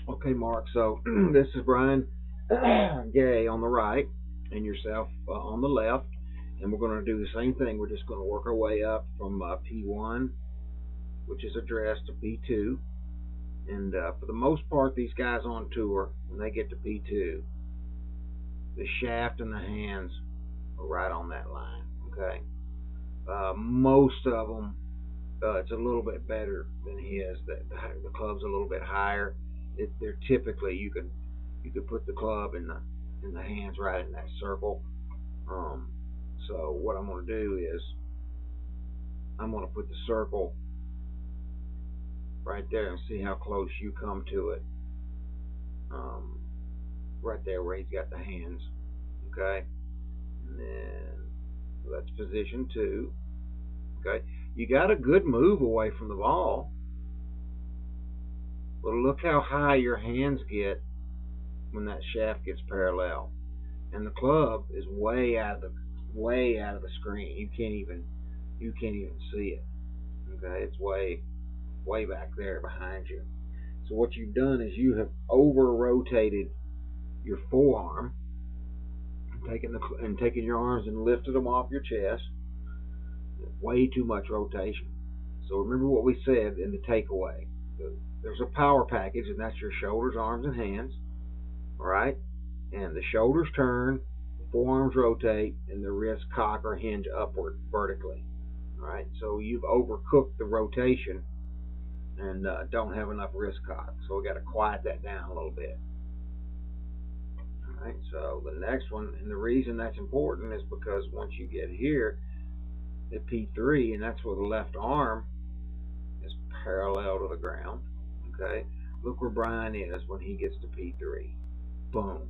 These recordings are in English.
Okay, Mark. So this is Brian Gay on the right, and yourself on the left, and we're going to do the same thing. We're just going to work our way up from P1, which is addressed, to P2. And for the most part, these guys on tour, when they get to P2, the shaft and the hands are right on that line. Okay. Most of them, it's a little bit better than his. The club's a little bit higher. They're typically, you could put the club in the hands right in that circle. Um, so what I'm going to do is I'm going to put the circle right there and see how close you come to it. Um, right there where he's got the hands. Okay, and then so that's position 2. Okay, you got a good move away from the ball, but look how high your hands get when that shaft gets parallel, and the club is way out of the screen. You can't even see it. Okay, it's way back there behind you. So what you've done is you have over rotated your forearm, taken your arms and lifted them off your chest. Way too much rotation. So remember what we said in the takeaway. There's a power package, and that's your shoulders, arms, and hands. All right, and the shoulders turn, the forearms rotate, and the wrists cock or hinge upward vertically. All right, so you've overcooked the rotation and don't have enough wrist cock. So we got to quiet that down a little bit. All right, so the next one, and the reason that's important is because once you get here at P3, and that's where the left arm is parallel to the ground. Okay, look where Brian is when he gets to P3. Boom.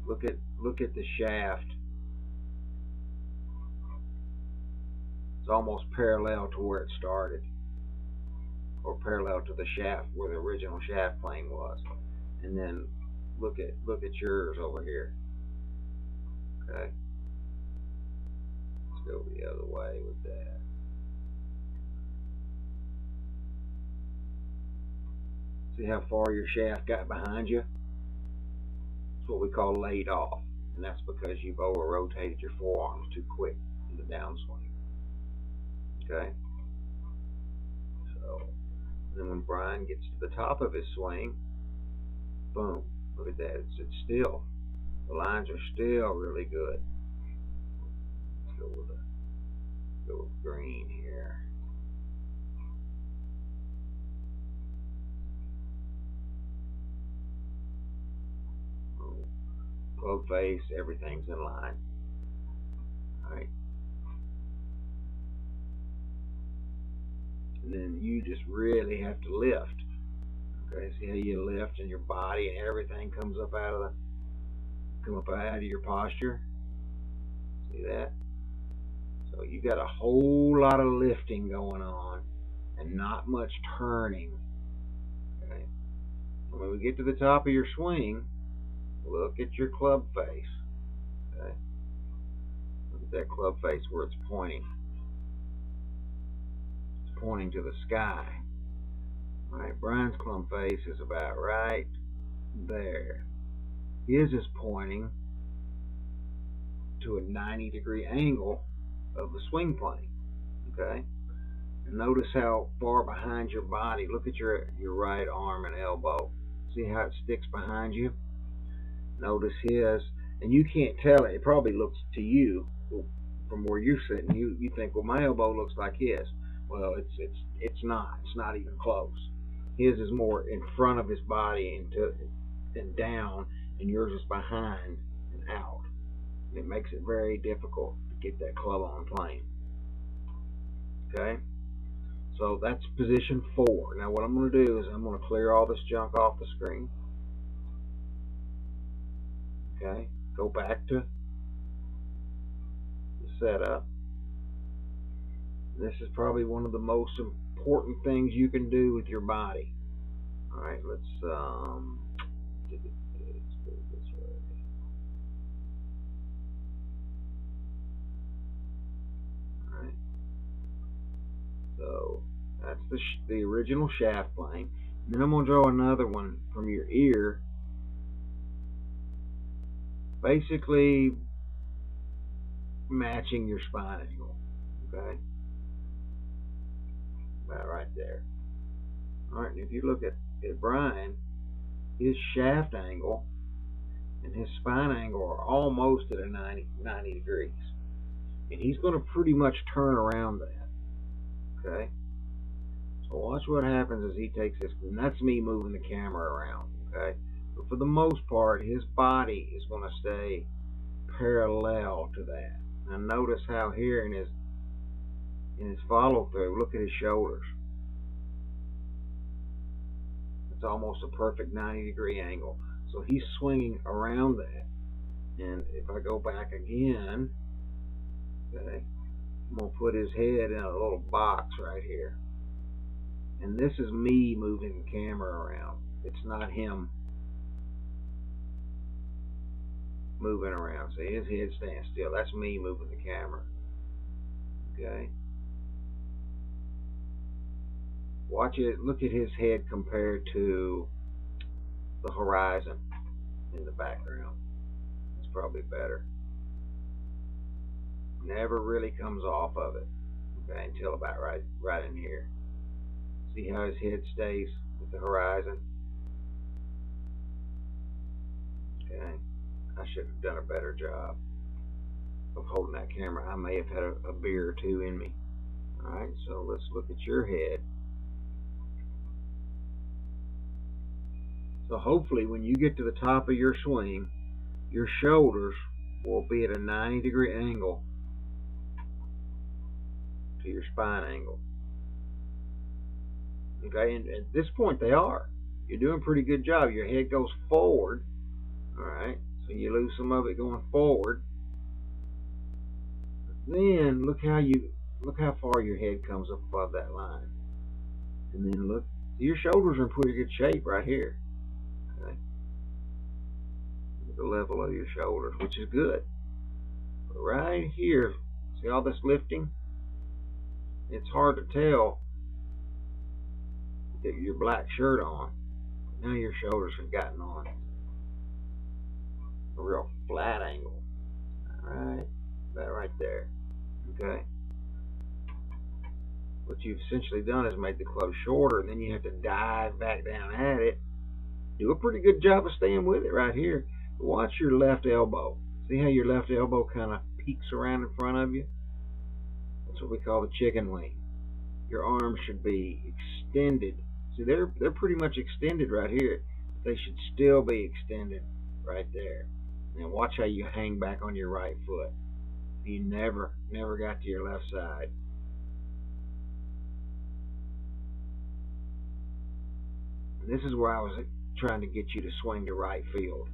Look at the shaft. It's almost parallel to where it started, or parallel to the shaft where the original shaft plane was. And then look at yours over here. Okay, let's go the other way with that. See how far your shaft got behind you? It's what we call laid off, and that's because you've over rotated your forearms too quick in the downswing. Okay, so then when Brian gets to the top of his swing, boom, look at that. It's still, the lines are still really good. Let's go with green here. Boom. Club face, everything's in line. All right. And then you just really have to lift. Okay, see how you lift and your body and everything comes up out of your posture. See that? So you got a whole lot of lifting going on and not much turning. Okay. And when we get to the top of your swing, look at your club face. Okay. Look at that club face where it's pointing. It's pointing to the sky. All right, Brian's club face is about right there. His is pointing to a 90-degree angle of the swing plane. Okay? And notice how far behind your body. Look at your right arm and elbow. See how it sticks behind you? Notice his, and you can't tell it. It probably looks to you from where you're sitting. You think, well, my elbow looks like his. Well, it's not. It's not even close. His is more in front of his body and down, and yours is behind and out. And it makes it very difficult to get that club on plane. Okay, so that's position 4. Now what I'm going to do is I'm going to clear all this junk off the screen. Okay, go back to the setup. This is probably one of the most important things you can do with your body. All right, let's go this way. All right, so that's the original shaft plane. Then I'm going to draw another one from your ear, basically matching your spine angle. Okay, about right there. Alright, and if you look at Brian, his shaft angle and his spine angle are almost at a 90 degrees. And he's going to pretty much turn around that. Okay? So watch what happens as he takes this. And that's me moving the camera around. Okay? But for the most part, his body is going to stay parallel to that. Now notice how here in his follow through, look at his shoulders. It's almost a perfect 90-degree angle. So he's swinging around that. And if I go back again, okay, I'm going to put his head in a little box right here. And this is me moving the camera around. It's not him moving around. See, his head stands still. That's me moving the camera. Okay. Watch it. Look at his head compared to the horizon in the background. It's probably better. Never really comes off of it. Okay, until about right in here. See how his head stays with the horizon? Okay. I should have done a better job of holding that camera. I may have had a beer or two in me. Alright, so let's look at your head. So hopefully when you get to the top of your swing, your shoulders will be at a 90-degree angle to your spine angle. Okay, and at this point they are. You're doing a pretty good job. Your head goes forward. Alright, so you lose some of it going forward. Then look how far your head comes up above that line. And then look, your shoulders are in pretty good shape right here. Okay. The level of your shoulders, which is good. But right here, see all this lifting? It's hard to tell that your black shirt on. Now your shoulders have gotten on a real flat angle. Alright, that right there. Okay. What you've essentially done is made the clothes shorter, and then you have to dive back down at it. Do a pretty good job of staying with it right here. Watch your left elbow. See how your left elbow kind of peeks around in front of you? That's what we call the chicken wing. Your arms should be extended. See, they're pretty much extended right here. But they should still be extended right there. Now watch how you hang back on your right foot. You never got to your left side. And this is where I was trying to get you to swing to right field.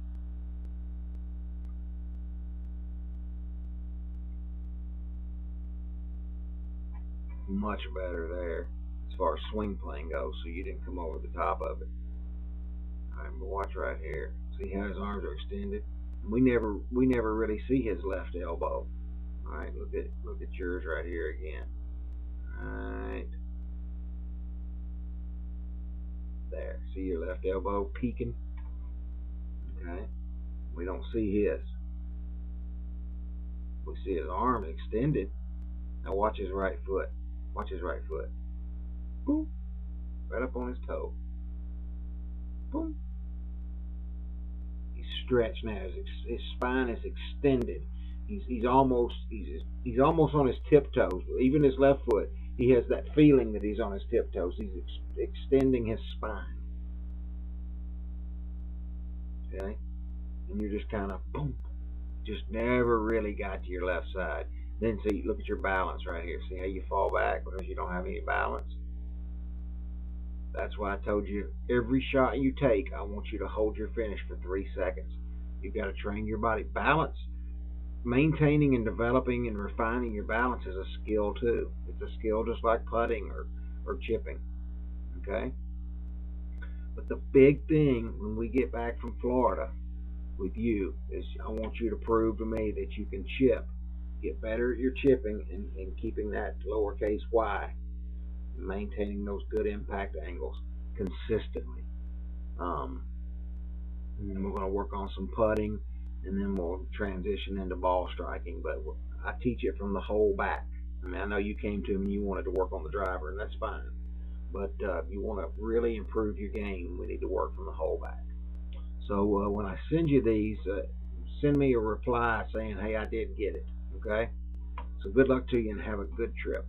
Much better there as far as swing playing goes, so you didn't come over the top of it. Alright, but watch right here. See how his arms are extended? And we never really see his left elbow. Alright, look at yours right here again. Alright. There. See your left elbow peeking? Okay. We don't see his. We see his arm extended. Now watch his right foot. Watch his right foot. Boom. Right up on his toe. Boom. He's stretched now. His spine is extended. He's almost on his tiptoes. Even his left foot, he has that feeling that he's on his tiptoes. He's extending his spine. Okay? And you're just kind of boom. Just never really got to your left side. Then see, look at your balance right here. See how you fall back because you don't have any balance? That's why I told you every shot you take, I want you to hold your finish for 3 seconds. You've got to train your body. Balance, maintaining and developing and refining your balance is a skill too. It's a skill just like putting or chipping. Okay? But the big thing when we get back from Florida with you is I want you to prove to me that you can chip. Get better at your chipping and keeping that lowercase y, maintaining those good impact angles. consistently. Um, and then we're going to work on some putting, and then we'll transition into ball striking. But I teach it from the whole back. I mean, I know you came to me and you wanted to work on the driver, and that's fine. But you want to really improve your game, we need to work from the whole back. So when I send you these, send me a reply saying, hey, I did get it. Okay? So good luck to you and have a good trip.